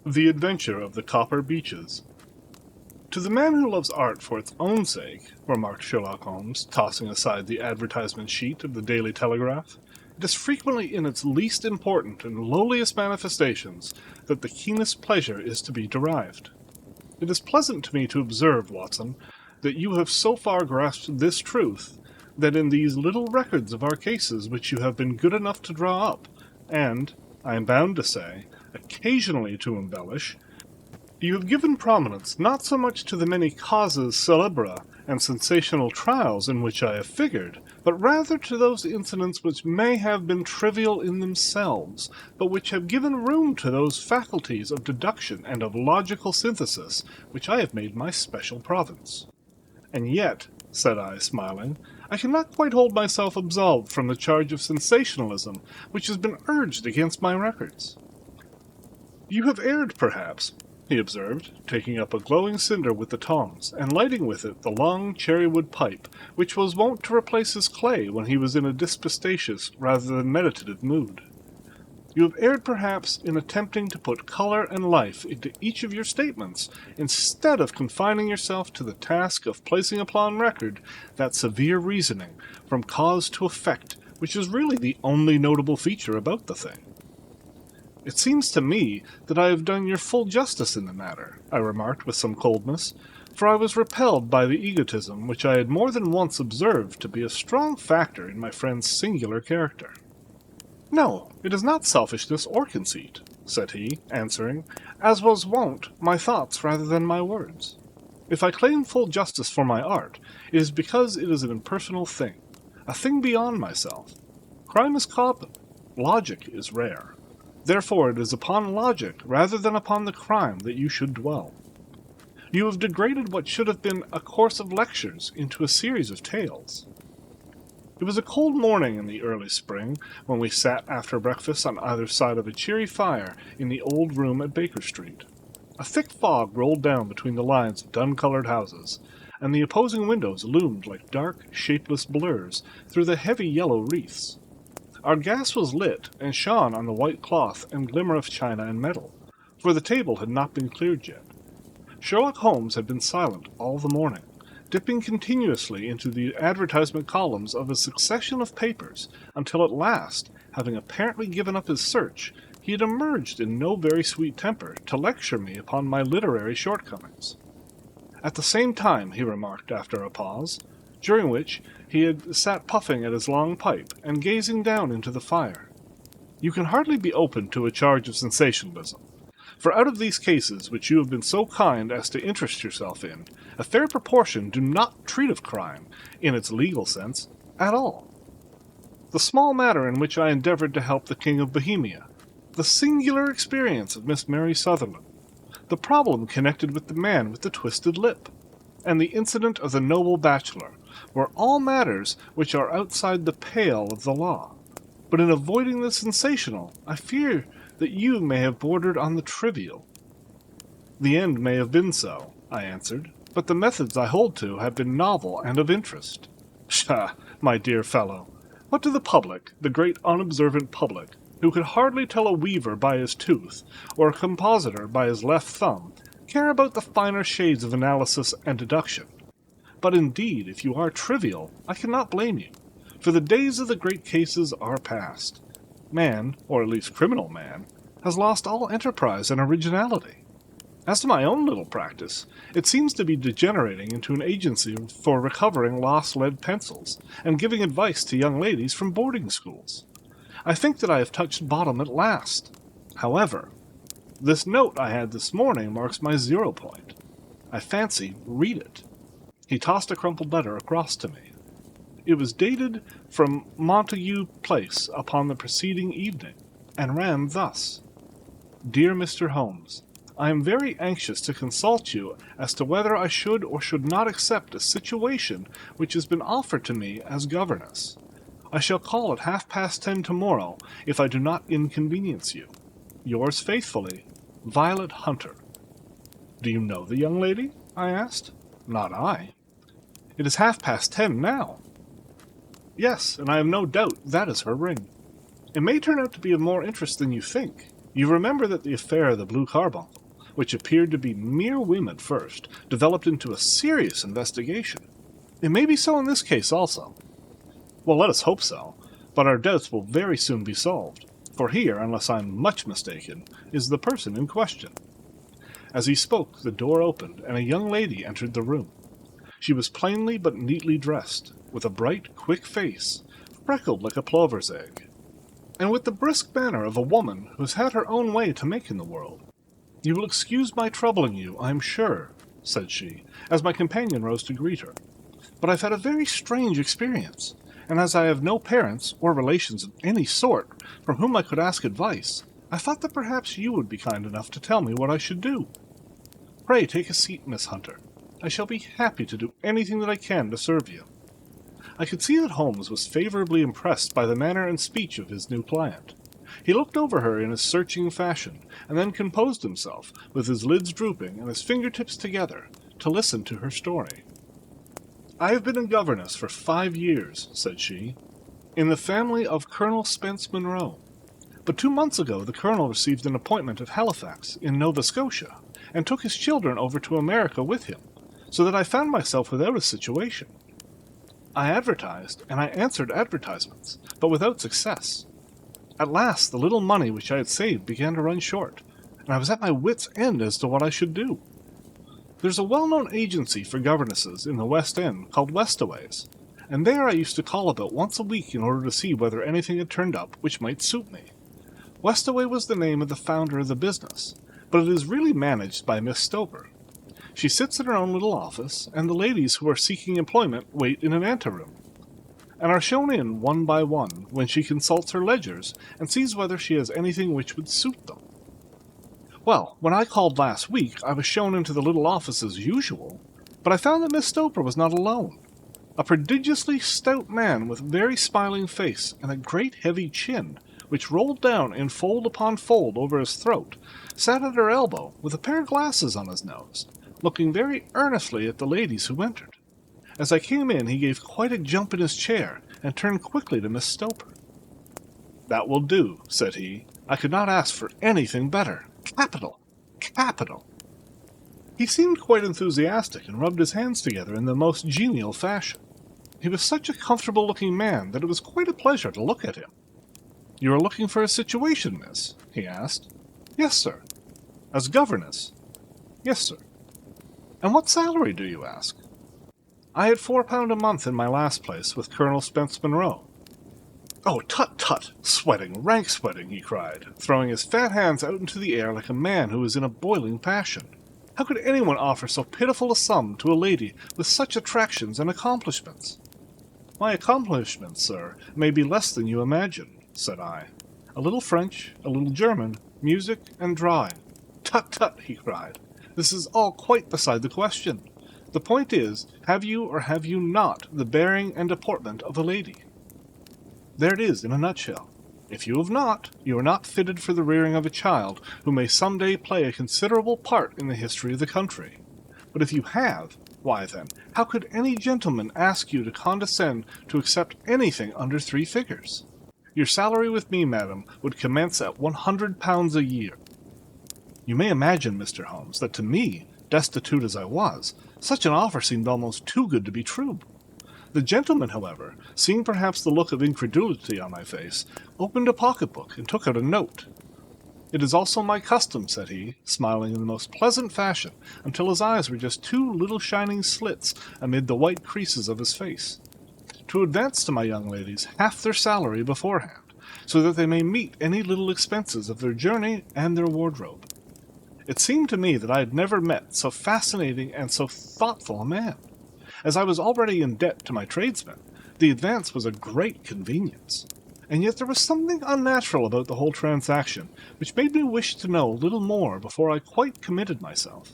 The Adventure of the Copper Beeches. To the man who loves art for its own sake, remarked Sherlock Holmes, tossing aside the advertisement sheet of the Daily Telegraph, it is frequently in its least important and lowliest manifestations that the keenest pleasure is to be derived. It is pleasant to me to observe, Watson, that you have so far grasped this truth, that in these little records of our cases which you have been good enough to draw up, and, I am bound to say, occasionally to embellish, you have given prominence not so much to the many causes celebra and sensational trials in which I have figured, but rather to those incidents which may have been trivial in themselves, but which have given room to those faculties of deduction and of logical synthesis which I have made my special province. And yet, said I, smiling, I cannot quite hold myself absolved from the charge of sensationalism which has been urged against my records. You have erred, perhaps, he observed, taking up a glowing cinder with the tongs, and lighting with it the long cherry-wood pipe, which was wont to replace his clay when he was in a disputatious rather than meditative mood. You have erred, perhaps, in attempting to put color and life into each of your statements, instead of confining yourself to the task of placing upon record that severe reasoning, from cause to effect, which is really the only notable feature about the thing. It seems to me that I have done your full justice in the matter, I remarked with some coldness, for I was repelled by the egotism which I had more than once observed to be a strong factor in my friend's singular character. No, it is not selfishness or conceit, said he, answering, as was wont, my thoughts rather than my words. If I claim full justice for my art, it is because it is an impersonal thing, a thing beyond myself. Crime is common, logic is rare. Therefore it is upon logic rather than upon the crime that you should dwell. You have degraded what should have been a course of lectures into a series of tales. It was a cold morning in the early spring when we sat after breakfast on either side of a cheery fire in the old room at Baker Street. A thick fog rolled down between the lines of dun-colored houses, and the opposing windows loomed like dark, shapeless blurs through the heavy yellow wreaths. Our gas was lit and shone on the white cloth and glimmer of china and metal, for the table had not been cleared yet. Sherlock Holmes had been silent all the morning, dipping continuously into the advertisement columns of a succession of papers, until at last, having apparently given up his search, he had emerged in no very sweet temper to lecture me upon my literary shortcomings. At the same time, he remarked after a pause, during which he had sat puffing at his long pipe and gazing down into the fire. You can hardly be open to a charge of sensationalism, for out of these cases which you have been so kind as to interest yourself in, a fair proportion do not treat of crime, in its legal sense, at all. The small matter in which I endeavored to help the King of Bohemia, the singular experience of Miss Mary Sutherland, the problem connected with the man with the twisted lip, and the incident of the noble bachelor, were all matters which are outside the pale of the law. But in avoiding the sensational, I fear that you may have bordered on the trivial. The end may have been so, I answered, but the methods I hold to have been novel and of interest. Pshaw, my dear fellow, what do the public, the great unobservant public, who could hardly tell a weaver by his tooth, or a compositor by his left thumb, care about the finer shades of analysis and deduction? But indeed, if you are trivial, I cannot blame you, for the days of the great cases are past. Man, or at least criminal man, has lost all enterprise and originality. As to my own little practice, it seems to be degenerating into an agency for recovering lost lead pencils, and giving advice to young ladies from boarding schools. I think that I have touched bottom at last. However, this note I had this morning marks my 0 point. I fancy, read it. He tossed a crumpled letter across to me. It was dated from Montague Place upon the preceding evening, and ran thus. Dear Mr. Holmes, I am very anxious to consult you as to whether I should or should not accept a situation which has been offered to me as governess. I shall call at 10:30 tomorrow, if I do not inconvenience you. Yours faithfully, Violet Hunter. Do you know the young lady? I asked. Not I. It is 10:30 now. Yes, and I have no doubt that is her ring. It may turn out to be of more interest than you think. You remember that the affair of the Blue Carbuncle, which appeared to be mere whim at first, developed into a serious investigation. It may be so in this case also. Well, let us hope so, but our doubts will very soon be solved, for here, unless I'm much mistaken, is the person in question." As he spoke, the door opened, and a young lady entered the room. She was plainly but neatly dressed, with a bright, quick face, freckled like a plover's egg, and with the brisk manner of a woman who has had her own way to make in the world. "You will excuse my troubling you, I am sure," said she, as my companion rose to greet her. "But I've had a very strange experience, and as I have no parents or relations of any sort from whom I could ask advice, I thought that perhaps you would be kind enough to tell me what I should do. Pray take a seat, Miss Hunter. I shall be happy to do anything that I can to serve you." I could see that Holmes was favorably impressed by the manner and speech of his new client. He looked over her in a searching fashion, and then composed himself, with his lids drooping and his fingertips together, to listen to her story. "I have been a governess for 5 years," said she, "in the family of Colonel Spence Monroe. But 2 months ago the colonel received an appointment at Halifax, in Nova Scotia, and took his children over to America with him, so that I found myself without a situation. I advertised, and I answered advertisements, but without success. At last the little money which I had saved began to run short, and I was at my wits' end as to what I should do. There's a well-known agency for governesses in the West End called Westaway's, and there I used to call about once a week in order to see whether anything had turned up which might suit me. Westaway was the name of the founder of the business, but it is really managed by Miss Stover. She sits in her own little office, and the ladies who are seeking employment wait in an anteroom, and are shown in one by one when she consults her ledgers and sees whether she has anything which would suit them. Well, when I called last week, I was shown into the little office as usual, but I found that Miss Stover was not alone. A prodigiously stout man with a very smiling face and a great heavy chin, which rolled down in fold upon fold over his throat, sat at her elbow with a pair of glasses on his nose, looking very earnestly at the ladies who entered. As I came in, he gave quite a jump in his chair, and turned quickly to Miss Stover. "That will do," said he. "I could not ask for anything better. Capital! Capital!" He seemed quite enthusiastic, and rubbed his hands together in the most genial fashion. He was such a comfortable-looking man that it was quite a pleasure to look at him. "You are looking for a situation, miss?" he asked. "Yes, sir." "As governess?" "Yes, sir." "And what salary do you ask?" "I had £4 a month in my last place with Colonel Spence Monroe." "Oh, tut-tut! Sweating, rank sweating!" he cried, throwing his fat hands out into the air like a man who was in a boiling passion. "How could anyone offer so pitiful a sum to a lady with such attractions and accomplishments?" "My accomplishments, sir, may be less than you imagine," said I. "A little French, a little German, music, and drawing." "Tut-tut!" he cried. "This is all quite beside the question. The point is, have you or have you not the bearing and deportment of a lady? There it is in a nutshell. If you have not, you are not fitted for the rearing of a child who may some day play a considerable part in the history of the country. But if you have, why then, how could any gentleman ask you to condescend to accept anything under 3 figures? Your salary with me, madam, would commence at £100 a year. You may imagine, Mr. Holmes, that to me, destitute as I was, such an offer seemed almost too good to be true. The gentleman, however, seeing perhaps the look of incredulity on my face, opened a pocket-book and took out a note. "It is also my custom," said he, smiling in the most pleasant fashion, until his eyes were just 2 little shining slits amid the white creases of his face, "to advance to my young ladies half their salary beforehand, so that they may meet any little expenses of their journey and their wardrobe." It seemed to me that I had never met so fascinating and so thoughtful a man. As I was already in debt to my tradesmen, the advance was a great convenience, and yet there was something unnatural about the whole transaction which made me wish to know a little more before I quite committed myself.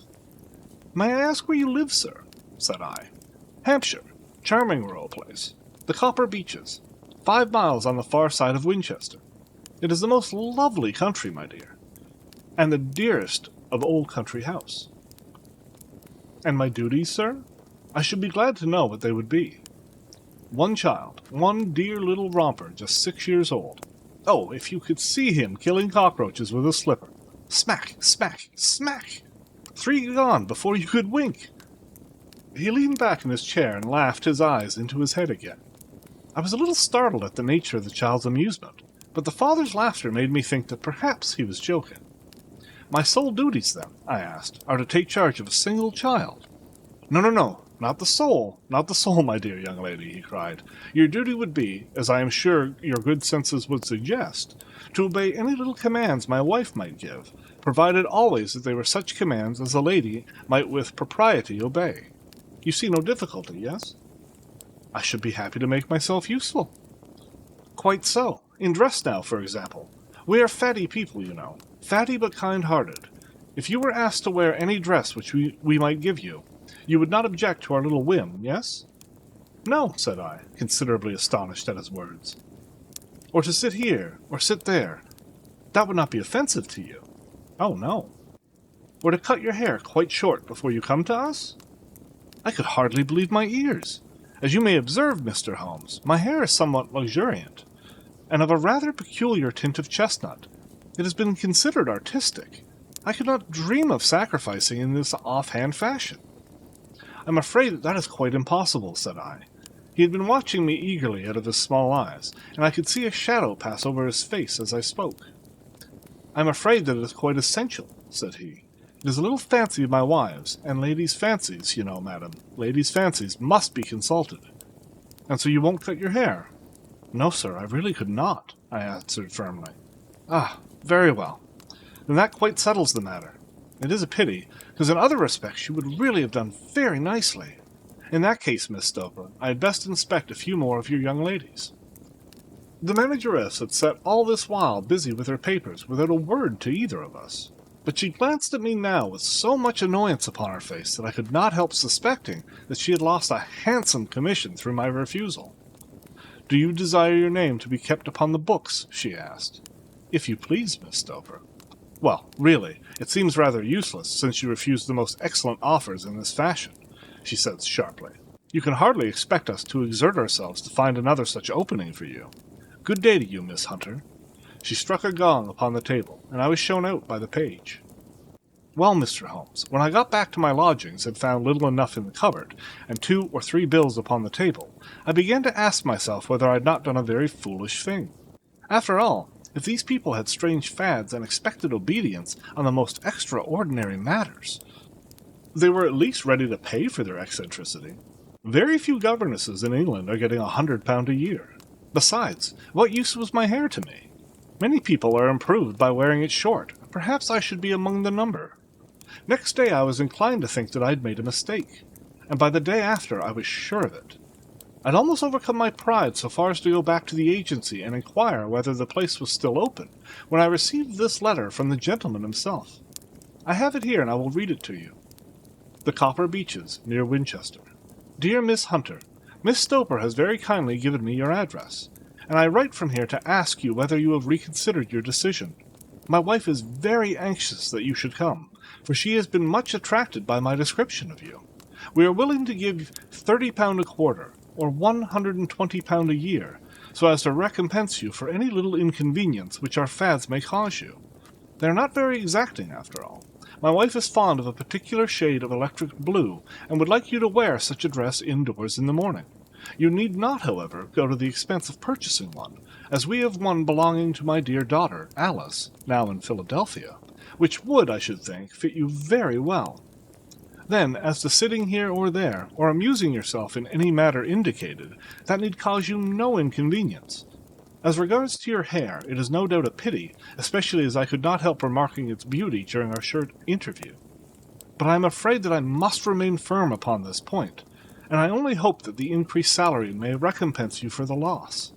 "May I ask where you live, sir?" said I. "Hampshire. Charming rural place. The Copper Beeches. 5 miles on the far side of Winchester. It is the most lovely country, my dear, and the dearest of old country house." "And my duties, sir? I should be glad to know what they would be." "One child, one dear little romper, just 6 years old. Oh, if you could see him killing cockroaches with a slipper. Smack, smack, smack! 3 gone before you could wink. He leaned back in his chair and laughed his eyes into his head again. I was a little startled at the nature of the child's amusement, but the father's laughter made me think that perhaps he was joking. My sole duties, then, I asked, are to take charge of a single child. No, not the soul, my dear young lady, he cried. Your duty would be, as I am sure your good senses would suggest, to obey any little commands my wife might give, provided always that they were such commands as a lady might with propriety obey. You see no difficulty, yes? I should be happy to make myself useful. Quite so. In dress now, for example. We are fatty people, you know. Fatty but kind-hearted. If you were asked to wear any dress which we might give you, you would not object to our little whim, yes? No, said I, considerably astonished at his words. Or to sit here, or sit there. That would not be offensive to you. Oh, no. Or to cut your hair quite short before you come to us? I could hardly believe my ears. As you may observe, Mr. Holmes, my hair is somewhat luxuriant, and of a rather peculiar tint of chestnut. It has been considered artistic. I could not dream of sacrificing in this offhand fashion. I'm afraid that is quite impossible, said I. He had been watching me eagerly out of his small eyes, and I could see a shadow pass over his face as I spoke. I'm afraid that it is quite essential, said he. It is a little fancy of my wife's, and ladies' fancies, you know, madam. Ladies' fancies must be consulted. And so you won't cut your hair? No, sir, I really could not, I answered firmly. Ah, very well. Then that quite settles the matter. It is a pity, because in other respects you would really have done very nicely. In that case, Miss Stoper, I had best inspect a few more of your young ladies. The manageress had sat all this while busy with her papers without a word to either of us. But she glanced at me now with so much annoyance upon her face that I could not help suspecting that she had lost a handsome commission through my refusal. Do you desire your name to be kept upon the books? She asked. If you please, Miss Stoper. Well, really, it seems rather useless, since you refuse the most excellent offers in this fashion, she said sharply. You can hardly expect us to exert ourselves to find another such opening for you. Good day to you, Miss Hunter. She struck a gong upon the table, and I was shown out by the page. Well, Mr. Holmes, when I got back to my lodgings and found little enough in the cupboard, and 2 or 3 bills upon the table, I began to ask myself whether I had not done a very foolish thing. After all, if these people had strange fads and expected obedience on the most extraordinary matters, they were at least ready to pay for their eccentricity. Very few governesses in England are getting £100 a year. Besides, what use was my hair to me? Many people are improved by wearing it short. Perhaps I should be among the number. Next day I was inclined to think that I had made a mistake, and by the day after I was sure of it. I'd almost overcome my pride so far as to go back to the agency and inquire whether the place was still open, when I received this letter from the gentleman himself. I have it here, and I will read it to you. The Copper Beeches, near Winchester. Dear Miss Hunter, Miss Stoper has very kindly given me your address, and I write from here to ask you whether you have reconsidered your decision. My wife is very anxious that you should come, for she has been much attracted by my description of you. We are willing to give £30 a quarter, or £120 a year, so as to recompense you for any little inconvenience which our fads may cause you. They are not very exacting, after all. My wife is fond of a particular shade of electric blue, and would like you to wear such a dress indoors in the morning. You need not, however, go to the expense of purchasing one, as we have one belonging to my dear daughter, Alice, now in Philadelphia, which would, I should think, fit you very well. Then, as to sitting here or there, or amusing yourself in any matter indicated, that need cause you no inconvenience. As regards to your hair, it is no doubt a pity, especially as I could not help remarking its beauty during our short interview. But I am afraid that I must remain firm upon this point, and I only hope that the increased salary may recompense you for the loss.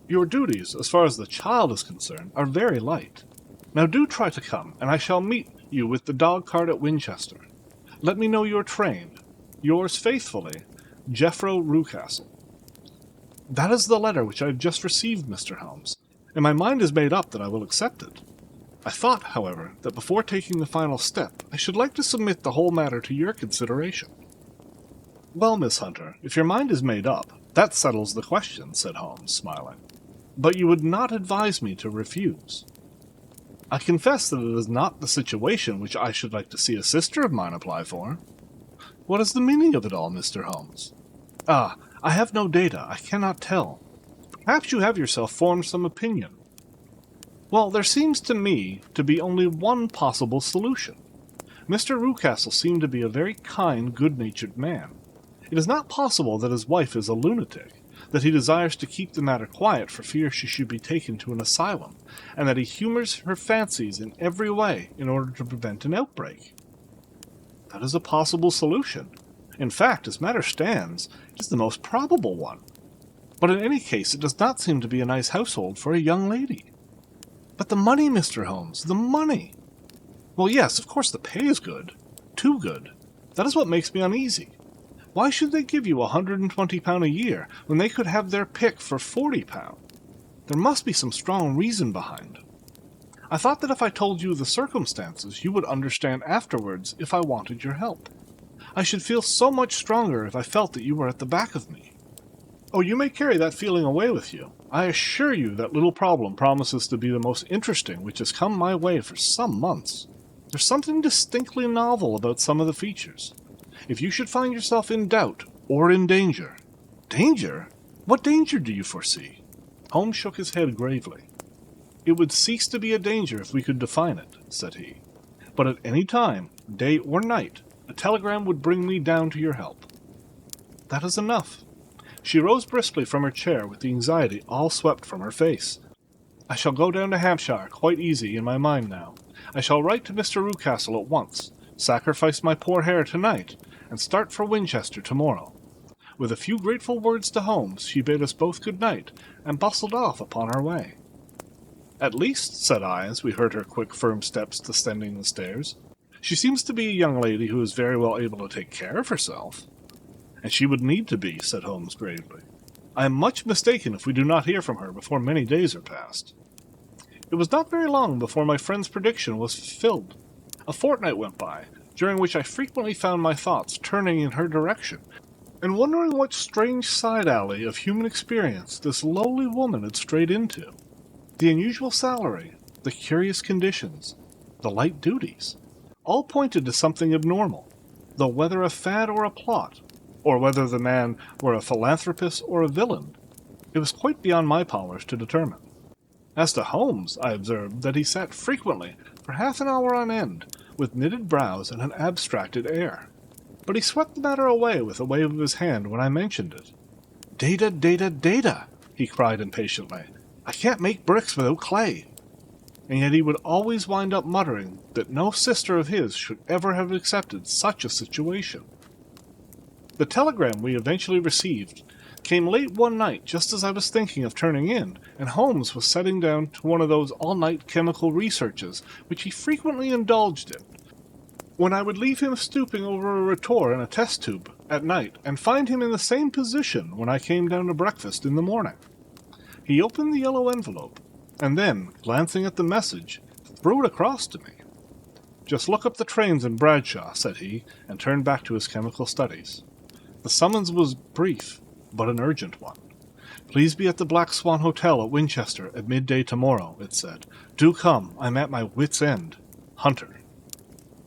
Your duties, as far as the child is concerned, are very light. Now do try to come, and I shall meet you with the dog-cart at Winchester. Let me know your train. Yours faithfully, Jeffro Rucastle. That is the letter which I have just received, Mr. Holmes, and my mind is made up that I will accept it. I thought, however, that before taking the final step, I should like to submit the whole matter to your consideration. Well, Miss Hunter, if your mind is made up, that settles the question, said Holmes, smiling. but you would not advise me to refuse. I confess that it is not the situation which I should like to see a sister of mine apply for. What is the meaning of it all, Mr. Holmes? Ah, I have no data. I cannot tell. Perhaps you have yourself formed some opinion. Well, there seems to me to be only one possible solution. Mr. Rucastle seemed to be a very kind, good-natured man. It is not possible that his wife is a lunatic, that he desires to keep the matter quiet for fear she should be taken to an asylum, and that he humors her fancies in every way in order to prevent an outbreak. That is a possible solution. In fact, as matters stands, it is the most probable one. But in any case, it does not seem to be a nice household for a young lady. But the money, Mr. Holmes, the money! Well, yes, of course the pay is good. Too good. That is what makes me uneasy. Why should they give you £120 a year when they could have their pick for £40? There must be some strong reason behind. I thought that if I told you the circumstances, you would understand afterwards if I wanted your help. I should feel so much stronger if I felt that you were at the back of me. Oh, you may carry that feeling away with you. I assure you that little problem promises to be the most interesting which has come my way for some months. There's something distinctly novel about some of the features. If you should find yourself in doubt or in danger... Danger? What danger do you foresee? Holmes shook his head gravely. It would cease to be a danger if we could define it, said he. But at any time, day or night, a telegram would bring me down to your help. That is enough. She rose briskly from her chair with the anxiety all swept from her face. I shall go down to Hampshire quite easy in my mind now. I shall write to Mr. Rucastle at once, sacrifice my poor hair tonight, and start for Winchester tomorrow. With a few grateful words to Holmes, she bade us both good night, and bustled off upon her way. At least, said I, as we heard her quick, firm steps descending the stairs, she seems to be a young lady who is very well able to take care of herself. And she would need to be, said Holmes gravely. I am much mistaken if we do not hear from her before many days are past. It was not very long before my friend's prediction was fulfilled. A fortnight went by, during which I frequently found my thoughts turning in her direction, and wondering what strange side-alley of human experience this lowly woman had strayed into. The unusual salary, the curious conditions, the light duties, all pointed to something abnormal, though whether a fad or a plot, or whether the man were a philanthropist or a villain, it was quite beyond my powers to determine. As to Holmes, I observed that he sat frequently, for half an hour on end, with knitted brows and an abstracted air. But he swept the matter away with a wave of his hand when I mentioned it. Data, data, data, he cried impatiently. I can't make bricks without clay. And yet he would always wind up muttering that no sister of his should ever have accepted such a situation. The telegram we eventually received came late one night just as I was thinking of turning in, and Holmes was setting down to one of those all-night chemical researches which he frequently indulged in, when I would leave him stooping over a retort and a test tube at night, and find him in the same position when I came down to breakfast in the morning. He opened the yellow envelope, and then, glancing at the message, threw it across to me. Just look up the trains in Bradshaw, said he, and turned back to his chemical studies. The summons was brief, but an urgent one. Please be at the Black Swan Hotel at Winchester at midday tomorrow, it said. Do come, I'm at my wit's end. Hunter.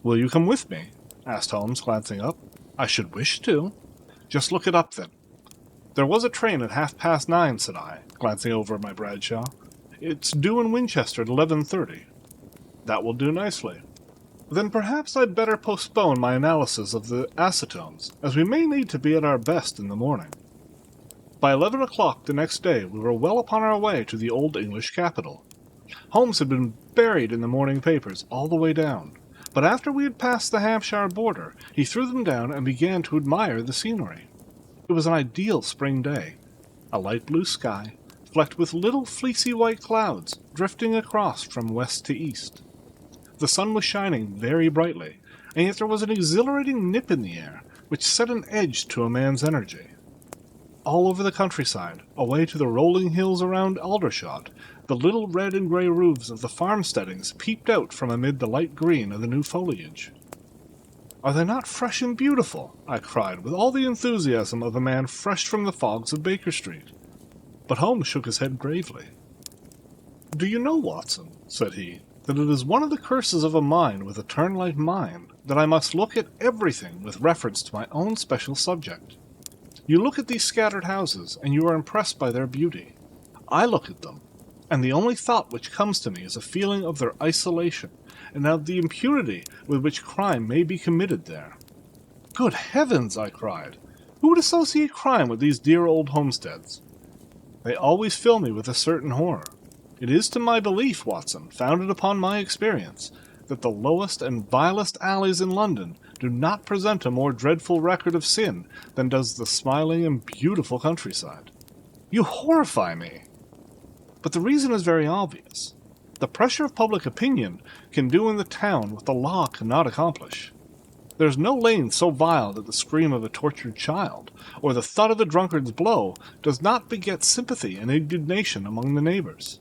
Will you come with me? Asked Holmes, glancing up. I should wish to. Just look it up, then. There was a train at 9:30, said I, glancing over at my Bradshaw. It's due in Winchester at 11:30. That will do nicely. Then perhaps I'd better postpone my analysis of the acetones, as we may need to be at our best in the morning. By 11 o'clock the next day we were well upon our way to the old English capital. Holmes had been buried in the morning papers all the way down, but after we had passed the Hampshire border, he threw them down and began to admire the scenery. It was an ideal spring day, a light blue sky, flecked with little fleecy white clouds drifting across from west to east. The sun was shining very brightly, and yet there was an exhilarating nip in the air, which set an edge to a man's energy. All over the countryside, away to the rolling hills around Aldershot, the little red and grey roofs of the farmsteadings peeped out from amid the light green of the new foliage. Are they not fresh and beautiful? I cried, with all the enthusiasm of a man fresh from the fogs of Baker Street. But Holmes shook his head gravely. "Do you know, Watson," said he, "that it is one of the curses of a mind with a turn-like mind that I must look at everything with reference to my own special subject. You look at these scattered houses, and you are impressed by their beauty. I look at them, and the only thought which comes to me is a feeling of their isolation, and of the impunity with which crime may be committed there." "Good heavens!" I cried. "Who would associate crime with these dear old homesteads?" "They always fill me with a certain horror. It is to my belief, Watson, founded upon my experience, that the lowest and vilest alleys in London do not present a more dreadful record of sin than does the smiling and beautiful countryside." "You horrify me!" "But the reason is very obvious. The pressure of public opinion can do in the town what the law cannot accomplish. There is no lane so vile that the scream of a tortured child, or the thud of a drunkard's blow, does not beget sympathy and indignation among the neighbors.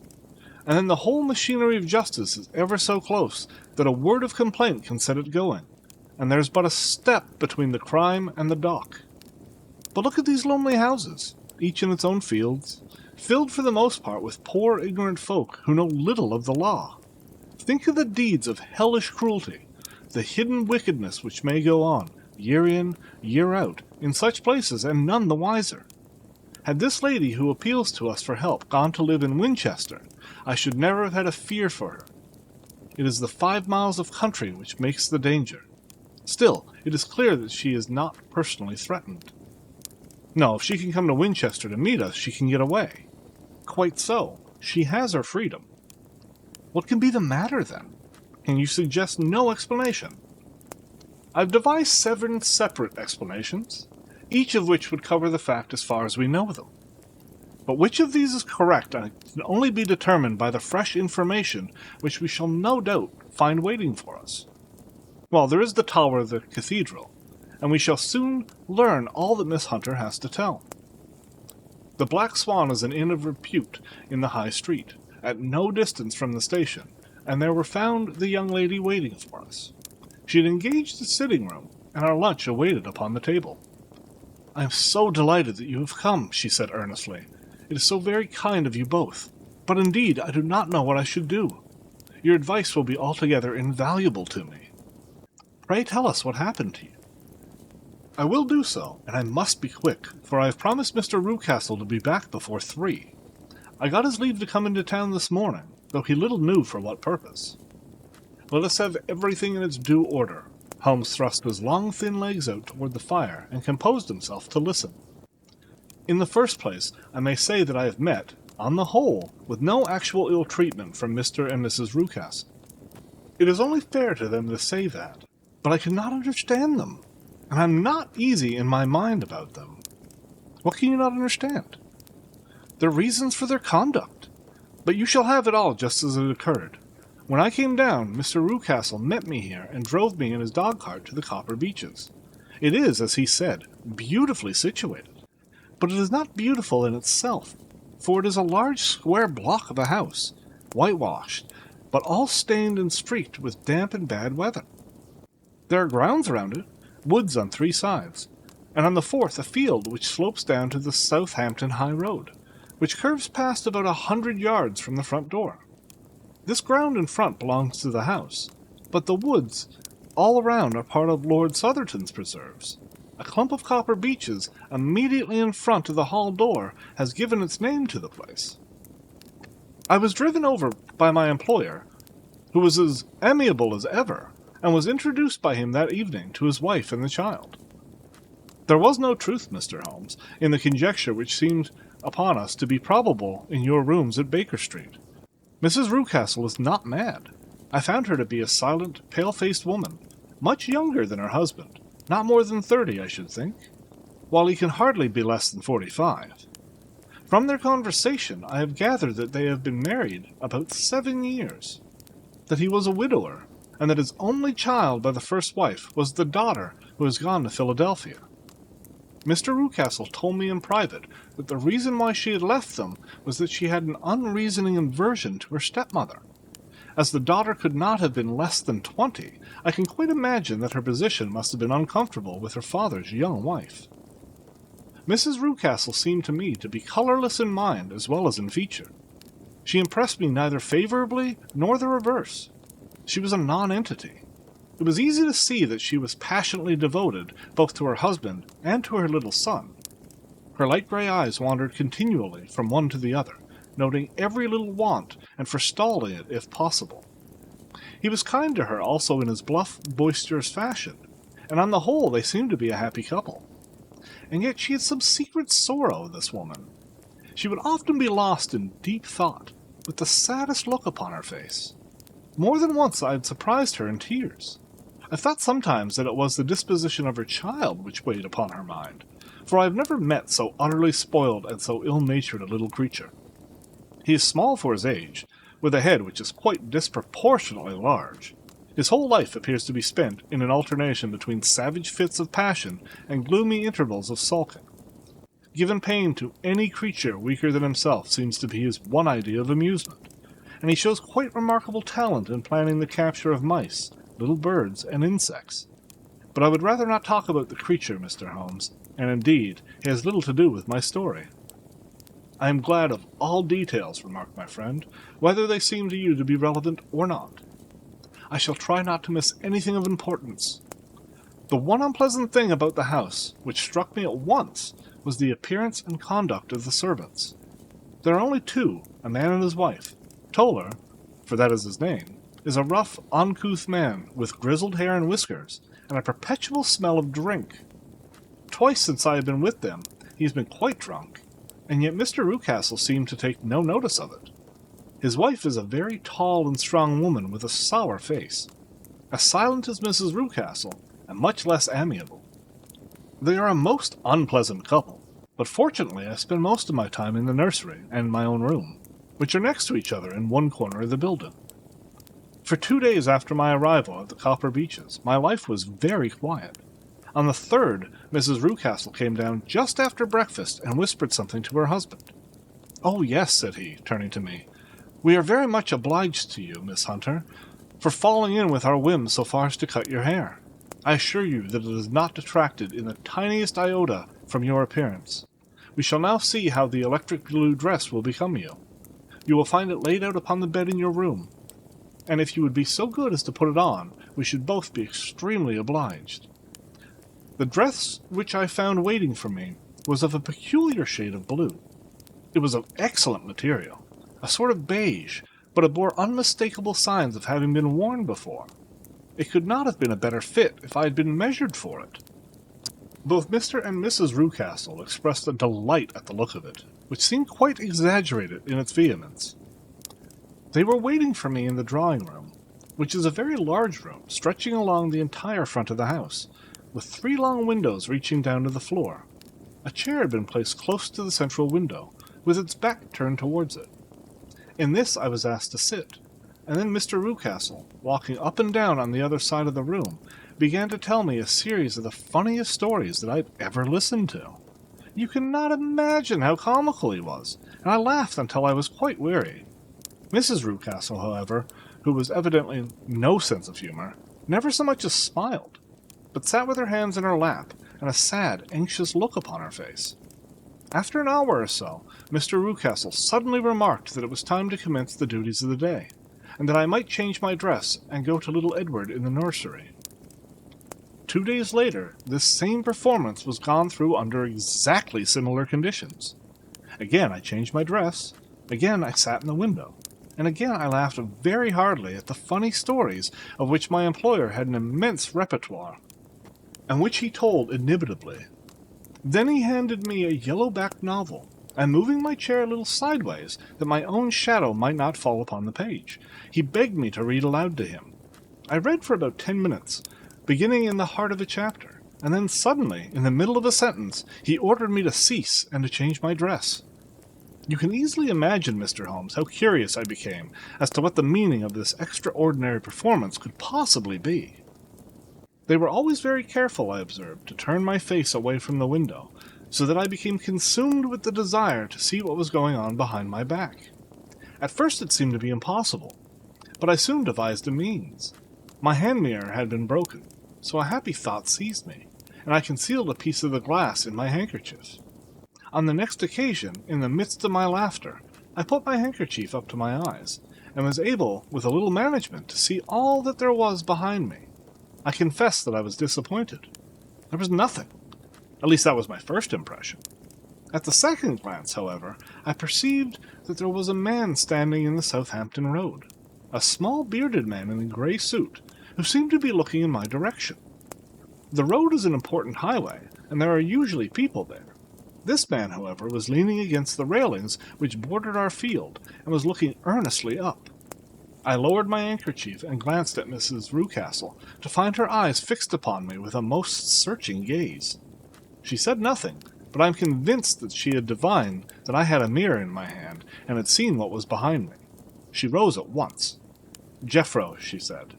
And then the whole machinery of justice is ever so close that a word of complaint can set it going, and there is but a step between the crime and the dock. But look at these lonely houses, each in its own fields, filled for the most part with poor ignorant folk who know little of the law. Think of the deeds of hellish cruelty, the hidden wickedness which may go on, year in, year out, in such places, and none the wiser. Had this lady who appeals to us for help gone to live in Winchester, I should never have had a fear for her. It is the 5 miles of country which makes the danger. Still, it is clear that she is not personally threatened. No, if she can come to Winchester to meet us, she can get away. Quite so. She has her freedom. What can be the matter, then? Can you suggest no explanation?" "I've devised 7 separate explanations, each of which would cover the fact as far as we know them. But which of these is correct can only be determined by the fresh information which we shall no doubt find waiting for us. Well, there is the tower of the cathedral, and we shall soon learn all that Miss Hunter has to tell. The Black Swan is an inn of repute in the High Street, at no distance from the station, and there were found the young lady waiting for us. She had engaged a sitting room, and our lunch awaited upon the table. "I am so delighted that you have come," she said earnestly. "It is so very kind of you both. But indeed I do not know what I should do. Your advice will be altogether invaluable to me. Pray tell us what happened to you." "I will do so, and I must be quick, for I have promised Mr. Rucastle to be back before 3. I got his leave to come into town this morning, though he little knew for what purpose. Let us have everything in its due order." Holmes thrust his long thin legs out toward the fire and composed himself to listen. "In the first place, I may say that I have met, on the whole, with no actual ill treatment from Mr. and Mrs. Rucastle. It is only fair to them to say that, but I cannot understand them, and I am not easy in my mind about them." "What can you not understand?" "Their reasons for their conduct. But you shall have it all just as it occurred. When I came down, Mr. Rucastle met me here and drove me in his dog-cart to the Copper Beeches. It is, as he said, beautifully situated. But it is not beautiful in itself, for it is a large square block of a house, whitewashed, but all stained and streaked with damp and bad weather. There are grounds around it, woods on 3 sides, and on the 4th a field which slopes down to the Southampton High Road, which curves past about 100 yards from the front door. This ground in front belongs to the house, but the woods all around are part of Lord Southerton's preserves. A clump of copper beeches immediately in front of the hall door has given its name to the place. I was driven over by my employer, who was as amiable as ever, and was introduced by him that evening to his wife and the child. There was no truth, Mr. Holmes, in the conjecture which seemed upon us to be probable in your rooms at Baker Street. Mrs. Rucastle is not mad. I found her to be a silent, pale-faced woman, much younger than her husband, not more than 30, I should think, while he can hardly be less than 45. From their conversation I have gathered that they have been married about 7 years, that he was a widower, and that his only child by the first wife was the daughter who has gone to Philadelphia. Mr. Rucastle told me in private that the reason why she had left them was that she had an unreasoning aversion to her stepmother. As the daughter could not have been less than 20, I can quite imagine that her position must have been uncomfortable with her father's young wife. Mrs. Rucastle seemed to me to be colorless in mind as well as in feature. She impressed me neither favorably nor the reverse. She was a non-entity. It was easy to see that she was passionately devoted both to her husband and to her little son. Her light gray eyes wandered continually from one to the other, noting every little want and forestalling it if possible. He was kind to her also in his bluff, boisterous fashion, and on the whole they seemed to be a happy couple. And yet she had some secret sorrow, this woman. She would often be lost in deep thought, with the saddest look upon her face. More than once I had surprised her in tears. I thought sometimes that it was the disposition of her child which weighed upon her mind, for I have never met so utterly spoiled and so ill-natured a little creature. He is small for his age, with a head which is quite disproportionately large. His whole life appears to be spent in an alternation between savage fits of passion and gloomy intervals of sulking. Giving pain to any creature weaker than himself seems to be his one idea of amusement, and he shows quite remarkable talent in planning the capture of mice, little birds, and insects. But I would rather not talk about the creature, Mr. Holmes, and indeed, he has little to do with my story. I am glad of all details, remarked my friend, whether they seem to you to be relevant or not. I shall try not to miss anything of importance. The one unpleasant thing about the house, which struck me at once, was the appearance and conduct of the servants. There are only two, a man and his wife. Toller, for that is his name, is a rough, uncouth man with grizzled hair and whiskers, and a perpetual smell of drink. Twice since I have been with them, he has been quite drunk, and yet Mr. Rucastle seemed to take no notice of it. His wife is a very tall and strong woman with a sour face, as silent as Mrs. Rucastle, and much less amiable. They are a most unpleasant couple, but fortunately I spend most of my time in the nursery and my own room, which are next to each other in one corner of the building. For 2 days after my arrival at the Copper Beeches, my life was very quiet. On the third, Mrs. Rucastle came down just after breakfast and whispered something to her husband. "Oh, yes," said he, turning to me. "We are very much obliged to you, Miss Hunter, for falling in with our whim so far as to cut your hair. I assure you that it is not detracted in the tiniest iota from your appearance. We shall now see how the electric blue dress will become you. You will find it laid out upon the bed in your room, and if you would be so good as to put it on, we should both be extremely obliged." The dress which I found waiting for me was of a peculiar shade of blue. It was of excellent material, a sort of beige, but it bore unmistakable signs of having been worn before. It could not have been a better fit if I had been measured for it. Both Mr. and Mrs. Rucastle expressed a delight at the look of it, which seemed quite exaggerated in its vehemence. They were waiting for me in the drawing-room, which is a very large room, stretching along the entire front of the house, with 3 long windows reaching down to the floor. A chair had been placed close to the central window, with its back turned towards it. In this I was asked to sit, and then Mr. Rucastle, walking up and down on the other side of the room, began to tell me a series of the funniest stories that I had ever listened to. You cannot imagine how comical he was, and I laughed until I was quite weary. Mrs. Rucastle, however, who was evidently no sense of humour, never so much as smiled, but sat with her hands in her lap and a sad, anxious look upon her face. After an hour or so, Mr. Rucastle suddenly remarked that it was time to commence the duties of the day, and that I might change my dress and go to little Edward in the nursery. 2 days later, this same performance was gone through under exactly similar conditions. Again I changed my dress, again I sat in the window, and again I laughed very heartily at the funny stories of which my employer had an immense repertoire, and which he told inimitably. Then he handed me a yellow-backed novel, and moving my chair a little sideways, that my own shadow might not fall upon the page, he begged me to read aloud to him. I read for about 10 minutes, beginning in the heart of a chapter, and then suddenly, in the middle of a sentence, he ordered me to cease and to change my dress. You can easily imagine, Mr. Holmes, how curious I became as to what the meaning of this extraordinary performance could possibly be. They were always very careful, I observed, to turn my face away from the window, so that I became consumed with the desire to see what was going on behind my back. At first it seemed to be impossible, but I soon devised a means. My hand mirror had been broken, so a happy thought seized me, and I concealed a piece of the glass in my handkerchief. On the next occasion, in the midst of my laughter, I put my handkerchief up to my eyes, and was able, with a little management, to see all that there was behind me. I confess that I was disappointed. There was nothing. At least that was my first impression. At the second glance, however, I perceived that there was a man standing in the Southampton Road, a small bearded man in a grey suit, who seemed to be looking in my direction. The road is an important highway, and there are usually people there. This man, however, was leaning against the railings which bordered our field, and was looking earnestly up. I lowered my handkerchief and glanced at Mrs. Rucastle, to find her eyes fixed upon me with a most searching gaze. She said nothing, but I am convinced that she had divined that I had a mirror in my hand, and had seen what was behind me. She rose at once. "Jeffro," she said,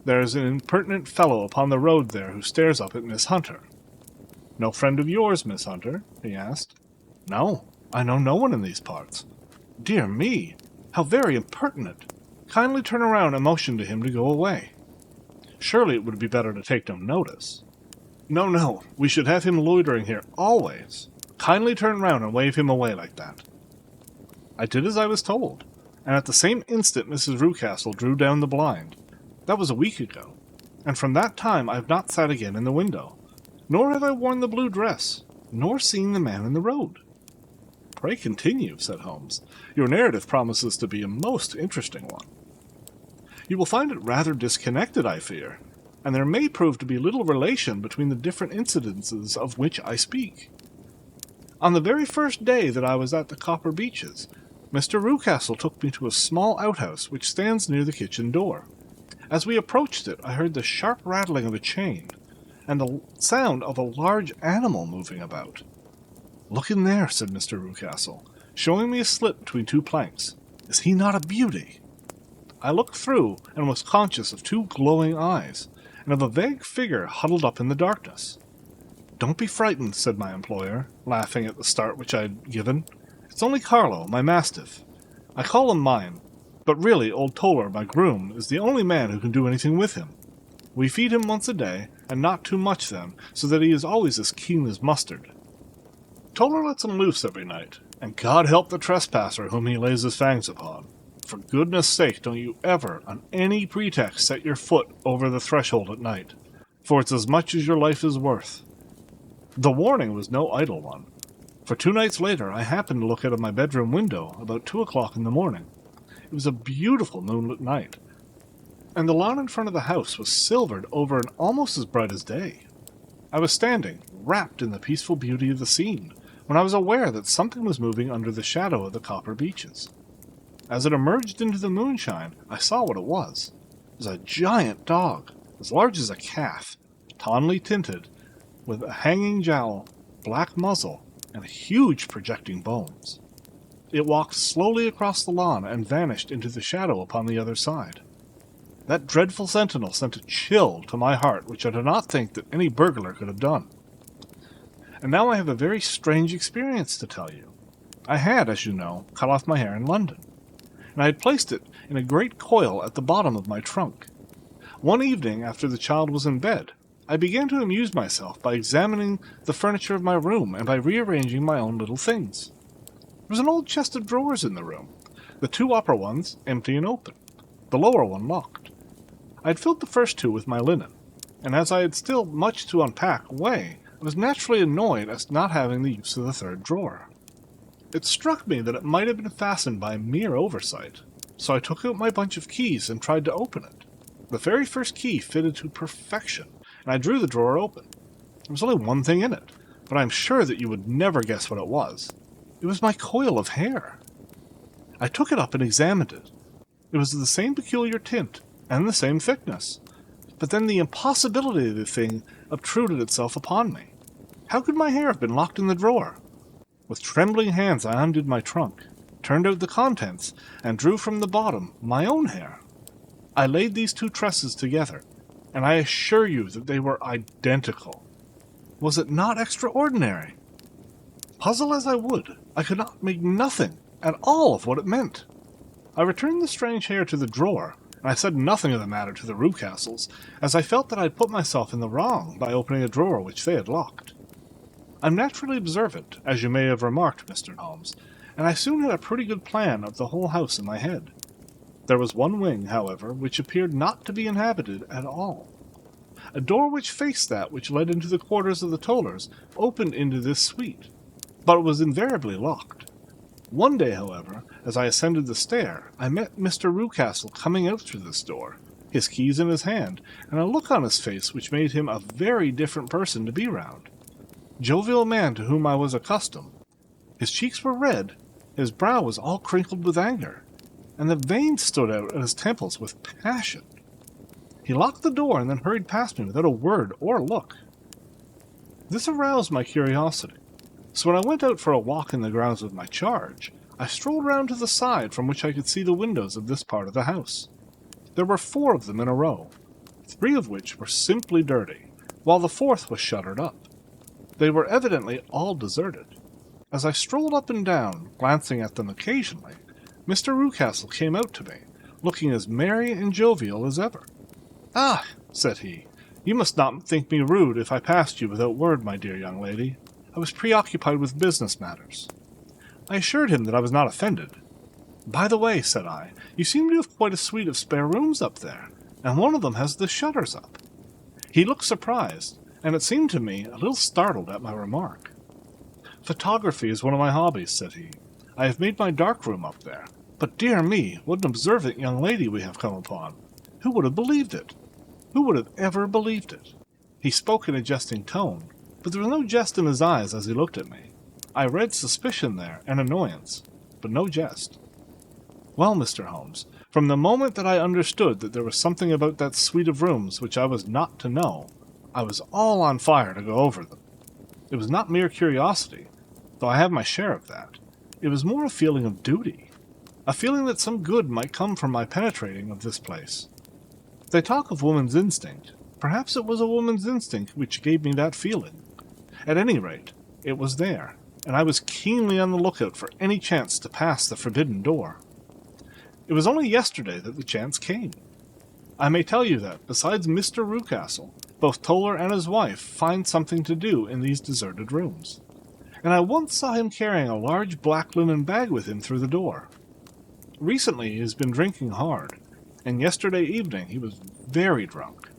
"there is an impertinent fellow upon the road there who stares up at Miss Hunter." "No friend of yours, Miss Hunter?" he asked. "No, I know no one in these parts." "Dear me, how very impertinent! Kindly turn around and motion to him to go away." "Surely it would be better to take no notice." No, we should have him loitering here always. Kindly turn round and wave him away like that." I did as I was told, and at the same instant Mrs. Rucastle drew down the blind. That was a week ago, and from that time I have not sat again in the window, nor have I worn the blue dress, nor seen the man in the road. "Pray continue," said Holmes. "Your narrative promises to be a most interesting one." "You will find it rather disconnected, I fear, and there may prove to be little relation between the different incidences of which I speak. On the very first day that I was at the Copper Beeches, Mr. Rucastle took me to a small outhouse which stands near the kitchen door. As we approached it, I heard the sharp rattling of a chain, and the sound of a large animal moving about. "Look in there," said Mr. Rucastle, showing me a slit between two planks. "Is he not a beauty?" I looked through, and was conscious of two glowing eyes, and of a vague figure huddled up in the darkness. "Don't be frightened," said my employer, laughing at the start which I had given. "It's only Carlo, my mastiff. I call him mine, but really old Toller, my groom, is the only man who can do anything with him. We feed him once a day, and not too much then, so that he is always as keen as mustard. Toller lets him loose every night, and God help the trespasser whom he lays his fangs upon. For goodness' sake, don't you ever, on any pretext, set your foot over the threshold at night, for it's as much as your life is worth." The warning was no idle one, for 2 nights later I happened to look out of my bedroom window about 2 o'clock in the morning. It was a beautiful moonlit night, and the lawn in front of the house was silvered over and almost as bright as day. I was standing, wrapped in the peaceful beauty of the scene, when I was aware that something was moving under the shadow of the Copper Beeches. As it emerged into the moonshine, I saw what it was. It was a giant dog, as large as a calf, tawnily tinted, with a hanging jowl, black muzzle, and huge projecting bones. It walked slowly across the lawn and vanished into the shadow upon the other side. That dreadful sentinel sent a chill to my heart which I do not think that any burglar could have done. And now I have a very strange experience to tell you. I had, as you know, cut off my hair in London, and I had placed it in a great coil at the bottom of my trunk. One evening, after the child was in bed, I began to amuse myself by examining the furniture of my room and by rearranging my own little things. There was an old chest of drawers in the room, the 2 upper ones empty and open, the lower one locked. I had filled the first 2 with my linen, and as I had still much to unpack away, I was naturally annoyed at not having the use of the 3rd drawer. It struck me that it might have been fastened by mere oversight, so I took out my bunch of keys and tried to open it. The very first key fitted to perfection, and I drew the drawer open. There was only one thing in it, but I am sure that you would never guess what it was. It was my coil of hair. I took it up and examined it. It was of the same peculiar tint and the same thickness, but then the impossibility of the thing obtruded itself upon me. How could my hair have been locked in the drawer? With trembling hands I undid my trunk, turned out the contents, and drew from the bottom my own hair. I laid these 2 tresses together, and I assure you that they were identical. Was it not extraordinary? Puzzle as I would, I could not make nothing at all of what it meant. I returned the strange hair to the drawer, and I said nothing of the matter to the Rucastles, as I felt that I had put myself in the wrong by opening a drawer which they had locked. I'm naturally observant, as you may have remarked, Mr. Holmes, and I soon had a pretty good plan of the whole house in my head. There was one wing, however, which appeared not to be inhabited at all. A door which faced that which led into the quarters of the Tollers opened into this suite, but it was invariably locked. One day, however, as I ascended the stair, I met Mr. Rucastle coming out through this door, his keys in his hand, and a look on his face which made him a very different person to be round. Jovial man to whom I was accustomed. His cheeks were red, his brow was all crinkled with anger, and the veins stood out at his temples with passion. He locked the door and then hurried past me without a word or look. This aroused my curiosity, so when I went out for a walk in the grounds with my charge, I strolled round to the side from which I could see the windows of this part of the house. There were 4 of them in a row, 3 of which were simply dirty, while the 4th was shuttered up. They were evidently all deserted. As I strolled up and down, glancing at them occasionally, Mr. Rucastle came out to me, looking as merry and jovial as ever. "Ah," said he, "you must not think me rude if I passed you without word, my dear young lady. I was preoccupied with business matters." I assured him that I was not offended. "By the way," said I, "you seem to have quite a suite of spare rooms up there, and one of them has the shutters up." He looked surprised, and it seemed to me a little startled at my remark. "Photography is one of my hobbies," said he. "I have made my dark room up there. But dear me, what an observant young lady we have come upon. Who would have believed it? Who would have ever believed it?" He spoke in a jesting tone, but there was no jest in his eyes as he looked at me. I read suspicion there, and annoyance, but no jest. "Well, Mr. Holmes, from the moment that I understood that there was something about that suite of rooms which I was not to know, I was all on fire to go over them. It was not mere curiosity, though I have my share of that. It was more a feeling of duty, a feeling that some good might come from my penetrating of this place. They talk of woman's instinct. Perhaps it was a woman's instinct which gave me that feeling. At any rate, it was there, and I was keenly on the lookout for any chance to pass the forbidden door. It was only yesterday that the chance came. I may tell you that, besides Mr. Rucastle, both Toller and his wife find something to do in these deserted rooms, and I once saw him carrying a large black linen bag with him through the door. Recently he has been drinking hard, and yesterday evening he was very drunk.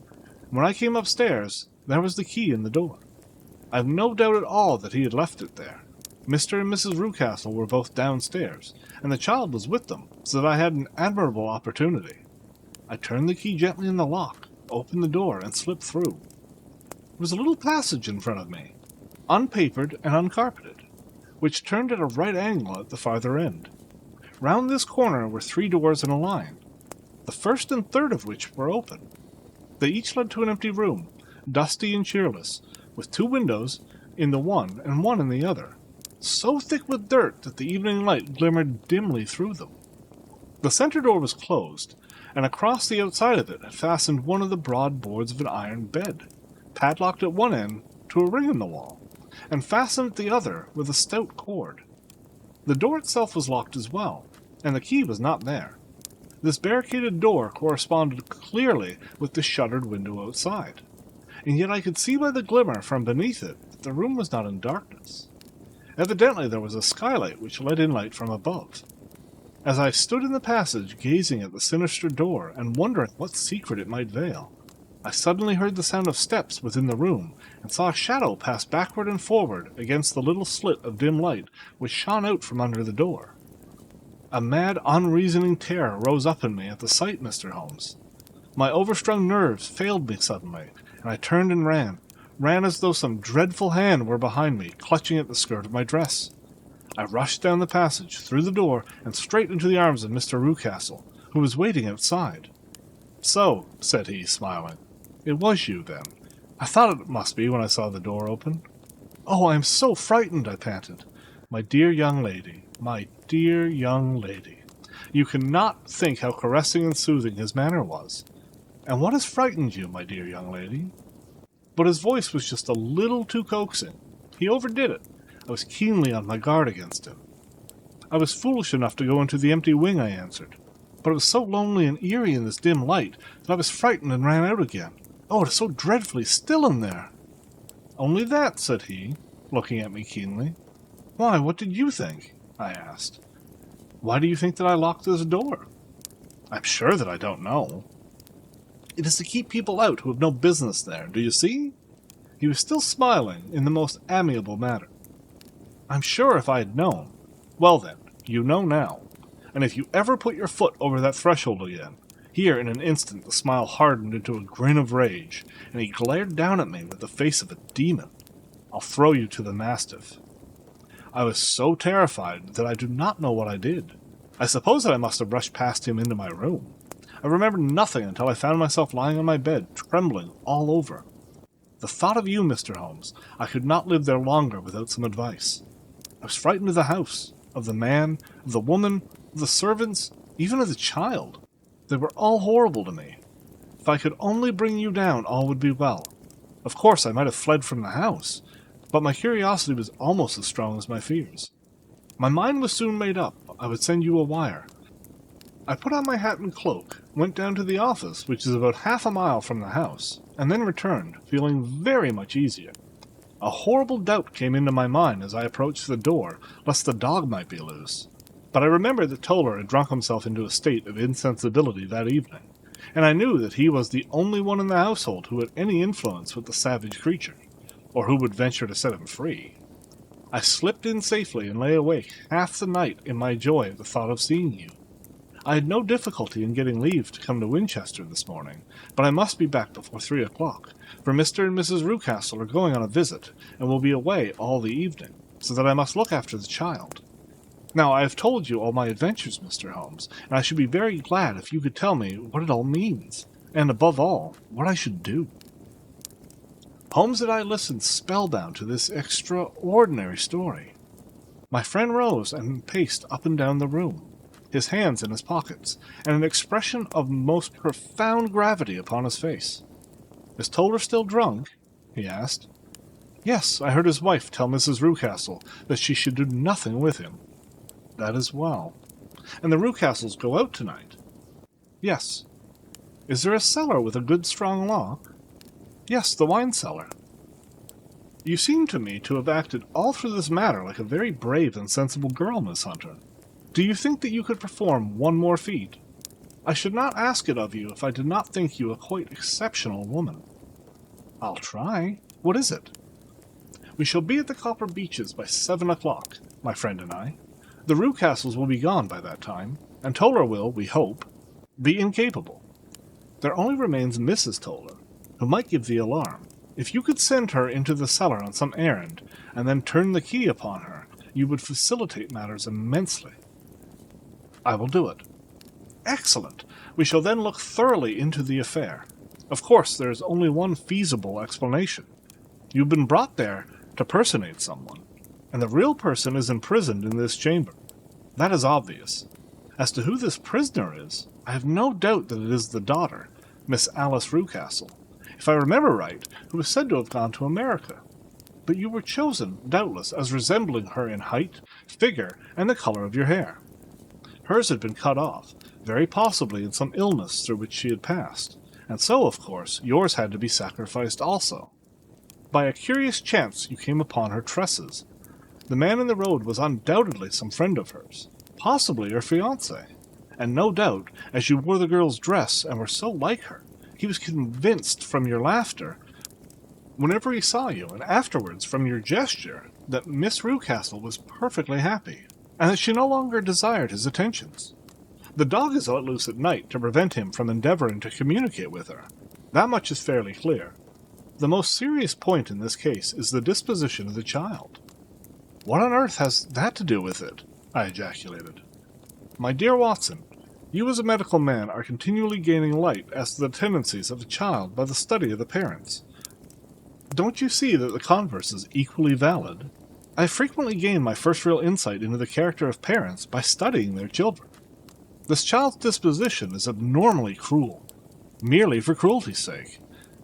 When I came upstairs, there was the key in the door. I have no doubt at all that he had left it there. Mr. and Mrs. Rucastle were both downstairs, and the child was with them, so that I had an admirable opportunity. I turned the key gently in the lock, opened the door, and slipped through. There was a little passage in front of me, unpapered and uncarpeted, which turned at a right angle at the farther end. Round this corner were 3 doors in a line, the first and third of which were open. They each led to an empty room, dusty and cheerless, with 2 windows in the one and one in the other, so thick with dirt that the evening light glimmered dimly through them. The center door was closed, and across the outside of it had fastened one of the broad boards of an iron bed, padlocked at one end to a ring in the wall, and fastened at the other with a stout cord. The door itself was locked as well, and the key was not there. This barricaded door corresponded clearly with the shuttered window outside, and yet I could see by the glimmer from beneath it that the room was not in darkness. Evidently there was a skylight which let in light from above. As I stood in the passage gazing at the sinister door and wondering what secret it might veil, I suddenly heard the sound of steps within the room, and saw a shadow pass backward and forward against the little slit of dim light which shone out from under the door. A mad, unreasoning terror rose up in me at the sight, Mr. Holmes. My overstrung nerves failed me suddenly, and I turned and ran as though some dreadful hand were behind me, clutching at the skirt of my dress. I rushed down the passage, through the door, and straight into the arms of Mr. Rucastle, who was waiting outside. "So," said he, smiling, "it was you, then. I thought it must be when I saw the door open." "Oh, I am so frightened," I panted. "My dear young lady, my dear young lady, you cannot think how caressing and soothing his manner was. And what has frightened you, my dear young lady?" But his voice was just a little too coaxing. He overdid it. I was keenly on my guard against him. "I was foolish enough to go into the empty wing," I answered. "But it was so lonely and eerie in this dim light that I was frightened and ran out again. Oh, it is so dreadfully still in there." "Only that," said he, looking at me keenly. "Why, what did you think?" I asked. "Why do you think that I locked this door?" "I'm sure that I don't know." "It is to keep people out who have no business there, do you see?" He was still smiling in the most amiable manner. "I'm sure if I had known. Well then, you know now. And if you ever put your foot over that threshold again," here in an instant the smile hardened into a grin of rage, and he glared down at me with the face of a demon, "I'll throw you to the mastiff." I was so terrified that I do not know what I did. I suppose that I must have rushed past him into my room. I remembered nothing until I found myself lying on my bed, trembling all over. The thought of you, Mr. Holmes, I could not live there longer without some advice. I was frightened of the house, of the man, of the woman, of the servants, even of the child. They were all horrible to me. If I could only bring you down, all would be well. Of course, I might have fled from the house, but my curiosity was almost as strong as my fears. My mind was soon made up. I would send you a wire. I put on my hat and cloak, went down to the office, which is about half a mile from the house, and then returned, feeling very much easier. A horrible doubt came into my mind as I approached the door, lest the dog might be loose. But I remembered that Toller had drunk himself into a state of insensibility that evening, and I knew that he was the only one in the household who had any influence with the savage creature, or who would venture to set him free. I slipped in safely and lay awake half the night in my joy at the thought of seeing you. I had no difficulty in getting leave to come to Winchester this morning, but I must be back before 3 o'clock, for Mr. and Mrs. Rucastle are going on a visit, and will be away all the evening, so that I must look after the child. Now, I have told you all my adventures, Mr. Holmes, and I should be very glad if you could tell me what it all means, and, above all, what I should do." Holmes and I listened spellbound to this extraordinary story. My friend rose and paced up and down the room, his hands in his pockets, and an expression of most profound gravity upon his face. "Is Toller still drunk?" he asked. "Yes, I heard his wife tell Mrs. Rucastle that she should do nothing with him." "That is well. And the Rucastles go out tonight?" "Yes." "Is there a cellar with a good strong lock?" "Yes, the wine cellar." "You seem to me to have acted all through this matter like a very brave and sensible girl, Miss Hunter. Do you think that you could perform one more feat? I should not ask it of you if I did not think you a quite exceptional woman." "I'll try. What is it?" "We shall be at the Copper Beeches by 7 o'clock, my friend and I. The Rucastles will be gone by that time, and Toller will, we hope, be incapable. There only remains Mrs. Toller, who might give the alarm. If you could send her into the cellar on some errand, and then turn the key upon her, you would facilitate matters immensely." "I will do it." "Excellent! We shall then look thoroughly into the affair. Of course, there is only one feasible explanation. You have been brought there to personate someone, and the real person is imprisoned in this chamber. That is obvious. As to who this prisoner is, I have no doubt that it is the daughter, Miss Alice Rucastle, if I remember right, who is said to have gone to America. But you were chosen, doubtless, as resembling her in height, figure, and the color of your hair. Hers had been cut off, very possibly in some illness through which she had passed, and so, of course, yours had to be sacrificed also. By a curious chance you came upon her tresses. The man in the road was undoubtedly some friend of hers, possibly her fiancé, and no doubt, as you wore the girl's dress and were so like her, he was convinced from your laughter whenever he saw you, and afterwards from your gesture, that Miss Rucastle was perfectly happy, and that she no longer desired his attentions. The dog is let loose at night to prevent him from endeavoring to communicate with her. That much is fairly clear. The most serious point in this case is the disposition of the child." "What on earth has that to do with it?" I ejaculated. "My dear Watson, you as a medical man are continually gaining light as to the tendencies of a child by the study of the parents. Don't you see that the converse is equally valid? I have frequently gained my first real insight into the character of parents by studying their children. This child's disposition is abnormally cruel, merely for cruelty's sake,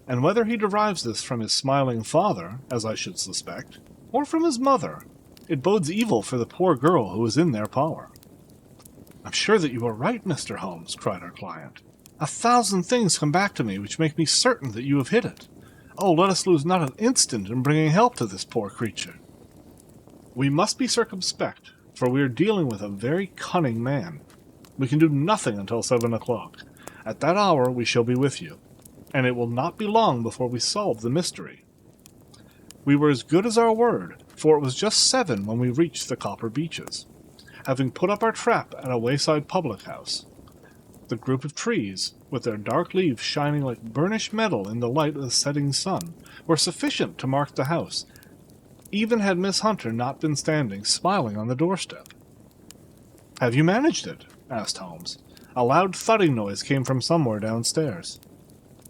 and whether he derives this from his smiling father, as I should suspect, or from his mother, it bodes evil for the poor girl who is in their power." "I'm sure that you are right, Mr. Holmes," cried our client. "1,000 things come back to me which make me certain that you have hit it. Oh, let us lose not an instant in bringing help to this poor creature." "We must be circumspect. for we are dealing with a very cunning man. We can do nothing until 7 o'clock. At that hour we shall be with you, and it will not be long before we solve the mystery." We were as good as our word, for it was just 7 when we reached the Copper Beeches, having put up our trap at a wayside public house. The group of trees, with their dark leaves shining like burnished metal in the light of the setting sun, were sufficient to mark the house, even had Miss Hunter not been standing smiling on the doorstep. "Have you managed it?" asked Holmes. A loud thudding noise came from somewhere downstairs.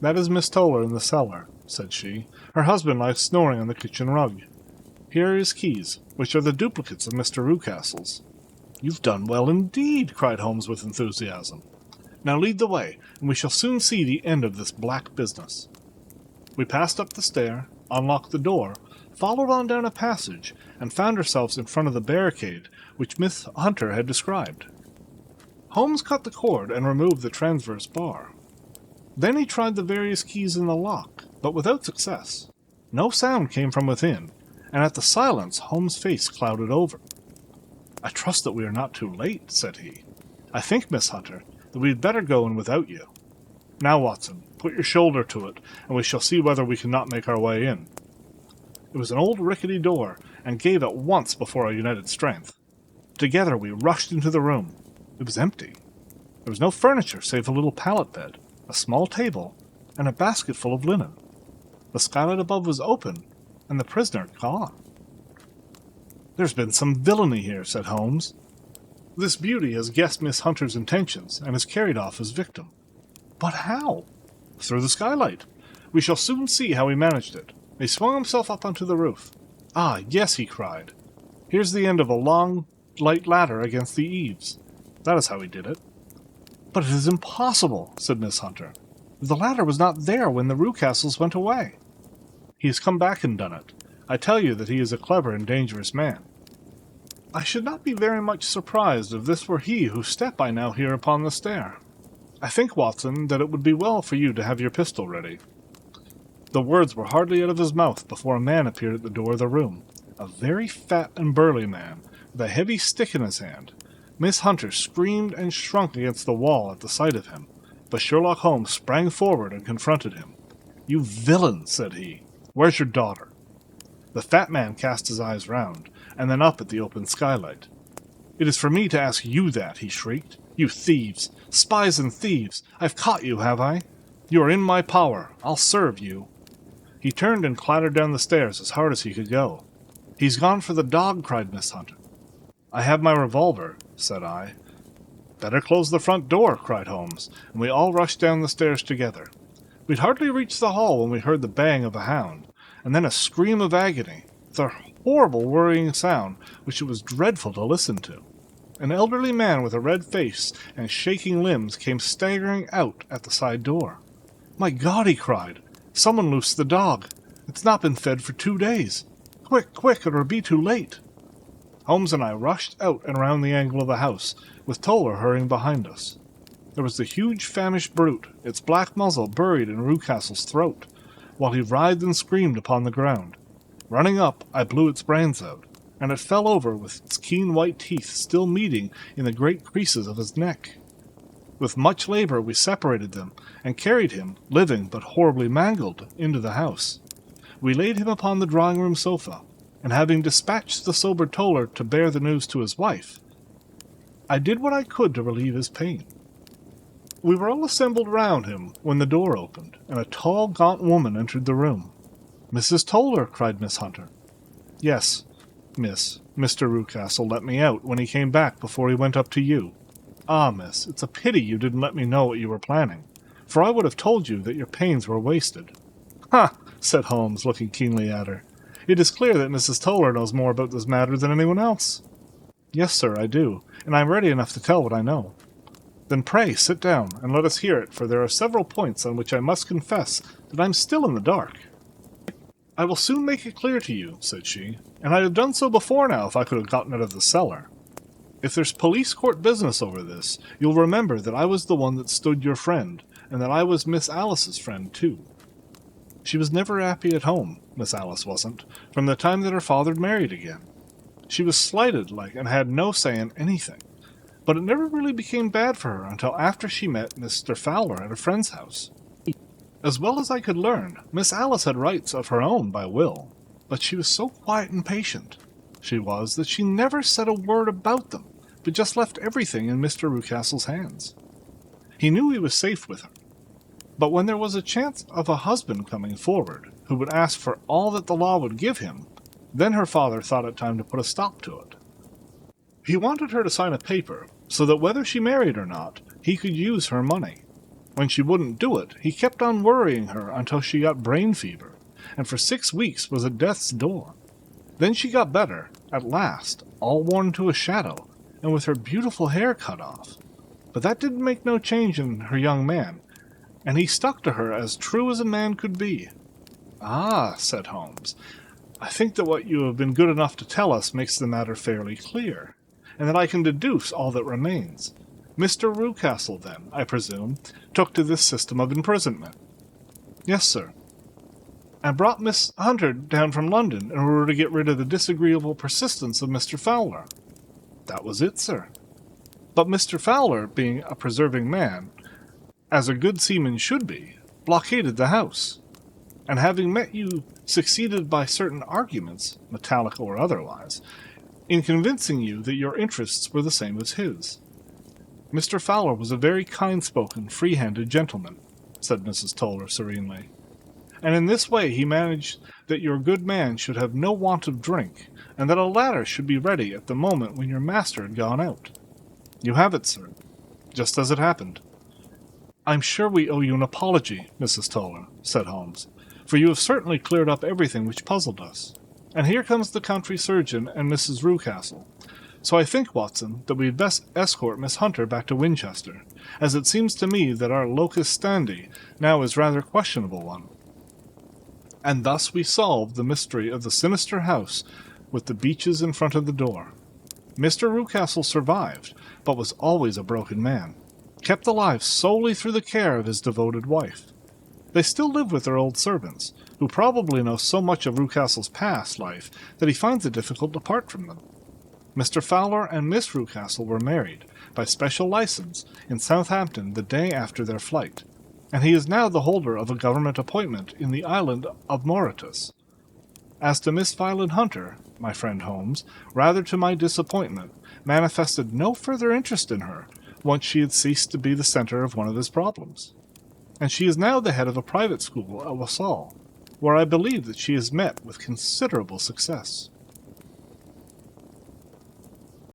"That is Miss Toller in the cellar," said she. "Her husband lies snoring on the kitchen rug. Here are his keys, which are the duplicates of Mr. Rucastle's." "You've done well indeed," cried Holmes with enthusiasm. "Now lead the way, and we shall soon see the end of this black business." We passed up the stair, unlocked the door, followed on down a passage, and found ourselves in front of the barricade which Miss Hunter had described. Holmes cut the cord and removed the transverse bar. Then he tried the various keys in the lock, but without success. No sound came from within, and at the silence Holmes' face clouded over. "I trust that we are not too late," said he. "I think, Miss Hunter, that we had better go in without you. Now, Watson, put your shoulder to it, and we shall see whether we cannot make our way in." It was an old rickety door, and gave at once before our united strength. Together we rushed into the room. It was empty. There was no furniture save a little pallet bed, a small table, and a basket full of linen. The skylight above was open, and the prisoner gone. "There's been some villainy here," said Holmes. "This beauty has guessed Miss Hunter's intentions, and has carried off his victim." "But how?" "Through the skylight. We shall soon see how he managed it. He swung himself up onto the roof. 'Ah, yes,' he cried. 'Here's the end of a long, light ladder against the eaves. That is how he did it.'" "But it is impossible," said Miss Hunter. "The ladder was not there when the Rucastles went away." "He has come back and done it. I tell you that he is a clever and dangerous man." "I should not be very much surprised if this were he whose step I now hear upon the stair. I think, Watson, that it would be well for you to have your pistol ready." The words were hardly out of his mouth before a man appeared at the door of the room, a very fat and burly man, with a heavy stick in his hand. Miss Hunter screamed and shrunk against the wall at the sight of him, but Sherlock Holmes sprang forward and confronted him. "You villain," said he, "where's your daughter?" The fat man cast his eyes round, and then up at the open skylight. "It is for me to ask you that," he shrieked. "You thieves! Spies and thieves! I've caught you, have I? You are in my power. I'll serve you." He turned and clattered down the stairs as hard as he could go. "He's gone for the dog," cried Miss Hunter. "I have my revolver," said I. "Better close the front door," cried Holmes, and we all rushed down the stairs together. We'd hardly reached the hall when we heard the baying of a hound, and then a scream of agony, with a horrible worrying sound which it was dreadful to listen to. An elderly man with a red face and shaking limbs came staggering out at the side door. "My God!" he cried. "Someone loosed the dog. It's not been fed for 2 days. Quick, quick, or it'll be too late." Holmes and I rushed out and around the angle of the house, with Toller hurrying behind us. There was the huge famished brute, its black muzzle buried in Rucastle's throat, while he writhed and screamed upon the ground. Running up, I blew its brains out, and it fell over with its keen white teeth still meeting in the great creases of his neck. With much labor we separated them, and carried him, living but horribly mangled, into the house. We laid him upon the drawing-room sofa, and having dispatched the sober Toller to bear the news to his wife, I did what I could to relieve his pain. We were all assembled round him when the door opened, and a tall, gaunt woman entered the room. "Mrs. Toller!" cried Miss Hunter. "Yes, miss. Mr. Rucastle let me out when he came back before he went up to you. Ah, miss, it's a pity you didn't let me know what you were planning, for I would have told you that your pains were wasted." "Ha!" said Holmes, looking keenly at her. "It is clear that Mrs. Toller knows more about this matter than anyone else." "Yes, sir, I do, and I am ready enough to tell what I know." "Then pray sit down, and let us hear it, for there are several points on which I must confess that I am still in the dark." "I will soon make it clear to you," said she, "and I'd have done so before now if I could have gotten out of the cellar. If there's police court business over this, you'll remember that I was the one that stood your friend, and that I was Miss Alice's friend, too. She was never happy at home, Miss Alice wasn't, from the time that her father married again. She was slighted and had no say in anything, but it never really became bad for her until after she met Mr. Fowler at a friend's house. As well as I could learn, Miss Alice had rights of her own by will, but she was so quiet and patient, that she never said a word about them, but just left everything in Mr. Rucastle's hands. He knew he was safe with her, but when there was a chance of a husband coming forward who would ask for all that the law would give him, then her father thought it time to put a stop to it. He wanted her to sign a paper so that whether she married or not, he could use her money. When she wouldn't do it, he kept on worrying her until she got brain fever, and for 6 weeks was at death's door. Then she got better, at last, all worn to a shadow, and with her beautiful hair cut off. But that didn't make no change in her young man, and he stuck to her as true as a man could be. "Ah," said Holmes, "I think that what you have been good enough to tell us makes the matter fairly clear, and that I can deduce all that remains. Mr. Rucastle, then, I presume, took to this system of imprisonment." "Yes, sir." "And brought Miss Hunter down from London in order to get rid of the disagreeable persistence of Mr. Fowler." "That was it, sir." "But Mr. Fowler, being a preserving man, as a good seaman should be, blockaded the house, and having met you, succeeded by certain arguments, metallic or otherwise, in convincing you that your interests were the same as his." "Mr. Fowler was a very kind-spoken, free-handed gentleman," said Mrs. Toller serenely, "and in this way he managed that your good man should have no want of drink, and that a ladder should be ready at the moment when your master had gone out. You have it, sir, just as it happened." "I'm sure we owe you an apology, Mrs. Toller," said Holmes, "for you have certainly cleared up everything which puzzled us. And here comes the country surgeon and Mrs. Rucastle. So I think, Watson, that we had best escort Miss Hunter back to Winchester, as it seems to me that our locus standi now is rather a questionable one." And thus we solved the mystery of the sinister house with the Beeches in front of the door. Mr. Rucastle survived, but was always a broken man, kept alive solely through the care of his devoted wife. They still live with their old servants, who probably know so much of Rucastle's past life that he finds it difficult to part from them. Mr. Fowler and Miss Rucastle were married, by special license, in Southampton the day after their flight, and he is now the holder of a government appointment in the island of Mauritius. As to Miss Violet Hunter, my friend Holmes, rather to my disappointment, manifested no further interest in her, once she had ceased to be the center of one of his problems. And she is now the head of a private school at Walsall, where I believe that she has met with considerable success.